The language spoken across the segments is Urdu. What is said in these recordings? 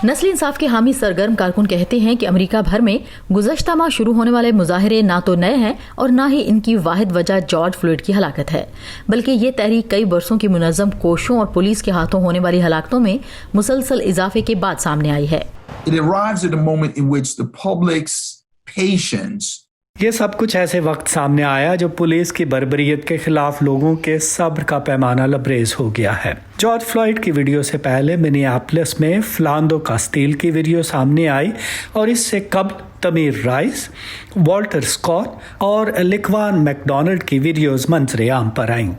نسل انصاف کے حامی سرگرم کارکن کہتے ہیں کہ امریکہ بھر میں گزشتہ ماہ شروع ہونے والے مظاہرے نہ تو نئے ہیں اور نہ ہی ان کی واحد وجہ جارج فلوئڈ کی ہلاکت ہے، بلکہ یہ تحریک کئی برسوں کی منظم کوششوں اور پولیس کے ہاتھوں ہونے والی ہلاکتوں میں مسلسل اضافے کے بعد سامنے آئی ہے۔ It arrives at a moment in which the public's patience یہ سب کچھ ایسے وقت سامنے آیا جب پولیس کی بربریت کے خلاف لوگوں کے صبر کا پیمانہ لبریز ہو گیا ہے۔ جارج فلوئڈ کی ویڈیو سے پہلے منیاپولس میں فلانڈو کاسٹیل کی ویڈیو سامنے آئی اور اس سے قبل تمیر رائس، والٹر اسکاٹ اور لکوان میک ڈونلڈ کی ویڈیوز منظر عام پر آئیں۔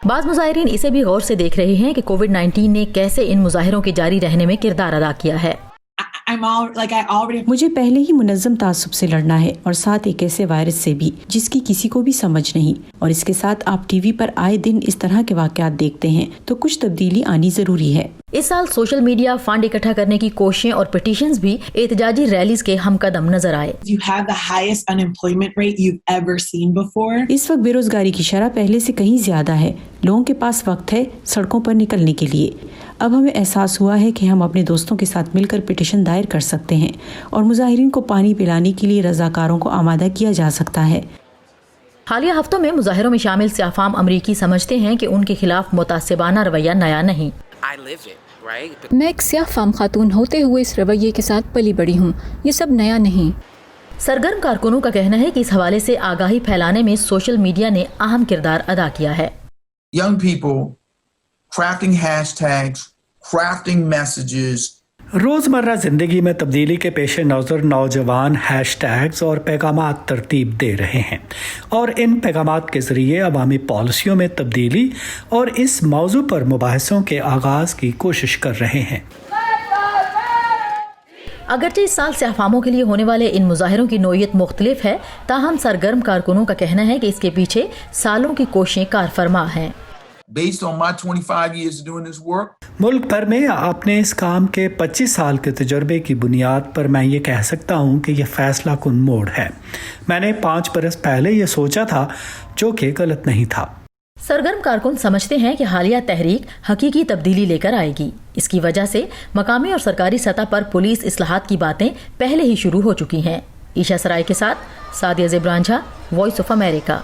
بعض مظاہرین اسے بھی غور سے دیکھ رہے ہیں کہ کووڈ-19 نے کیسے ان مظاہروں کے جاری رہنے میں کردار ادا کیا ہے۔ مجھے پہلے ہی منظم تعصب سے لڑنا ہے اور ساتھ ایک ایسے وائرس سے بھی جس کی کسی کو بھی سمجھ نہیں، اور اس کے ساتھ آپ ٹی وی پر آئے دن اس طرح کے واقعات دیکھتے ہیں تو کچھ تبدیلی آنی ضروری ہے۔ اس سال سوشل میڈیا فنڈ اکٹھا کرنے کی کوششیں اور پٹیشنز بھی احتجاجی ریلیز کے ہم قدم نظر آئے۔ اس وقت بے روزگاری کی شرح پہلے سے کہیں زیادہ ہے، لوگوں کے پاس وقت ہے سڑکوں پر نکلنے کے لیے۔ اب ہمیں احساس ہوا ہے کہ ہم اپنے دوستوں کے ساتھ مل کر پٹیشن دائر کر سکتے ہیں اور مظاہرین کو پانی پلانے کے لیے رضاکاروں کو آمادہ کیا جا سکتا ہے۔ حالیہ ہفتوں میں مظاہروں میں شامل سیاہ فام امریکی سمجھتے ہیں کہ ان کے خلاف متعصبانہ رویہ نیا نہیں۔ میں ایک سیاہ فام خاتون ہوتے ہوئے اس رویے کے ساتھ پلی بڑی ہوں، یہ سب نیا نہیں۔ سرگرم کارکنوں کا کہنا ہے کہ اس حوالے سے آگاہی پھیلانے میں سوشل میڈیا نے اہم کردار ادا کیا ہے۔ young people crafting hashtags, crafting messages. روزمرہ زندگی میں تبدیلی کے پیش نظر نوجوان ہیش ٹیگز اور پیغامات ترتیب دے رہے ہیں اور ان پیغامات کے ذریعے عوامی پالیسیوں میں تبدیلی اور اس موضوع پر مباحثوں کے آغاز کی کوشش کر رہے ہیں۔ اگرچہ اس سال سیاہ فاموں کے لیے ہونے والے ان مظاہروں کی نوعیت مختلف ہے، تاہم سرگرم کارکنوں کا کہنا ہے کہ اس کے پیچھے سالوں کی کوششیں کار فرما ہیں۔ Based on my 25 years of doing this work, ملک بھر میں اپنے اس کام کے 25 سال کے تجربے کی بنیاد پر میں یہ کہہ سکتا ہوں کہ یہ فیصلہ کن موڑ ہے۔ میں نے 5 برس پہلے یہ سوچا تھا جو کہ غلط نہیں تھا۔ سرگرم کارکن سمجھتے ہیں کہ حالیہ تحریک حقیقی تبدیلی لے کر آئے گی۔ اس کی وجہ سے مقامی اور سرکاری سطح پر پولیس اصلاحات کی باتیں پہلے ہی شروع ہو چکی ہیں۔ عیشا سرائے کے ساتھ سعدیہ زبران جھا، وائس آف امریکہ۔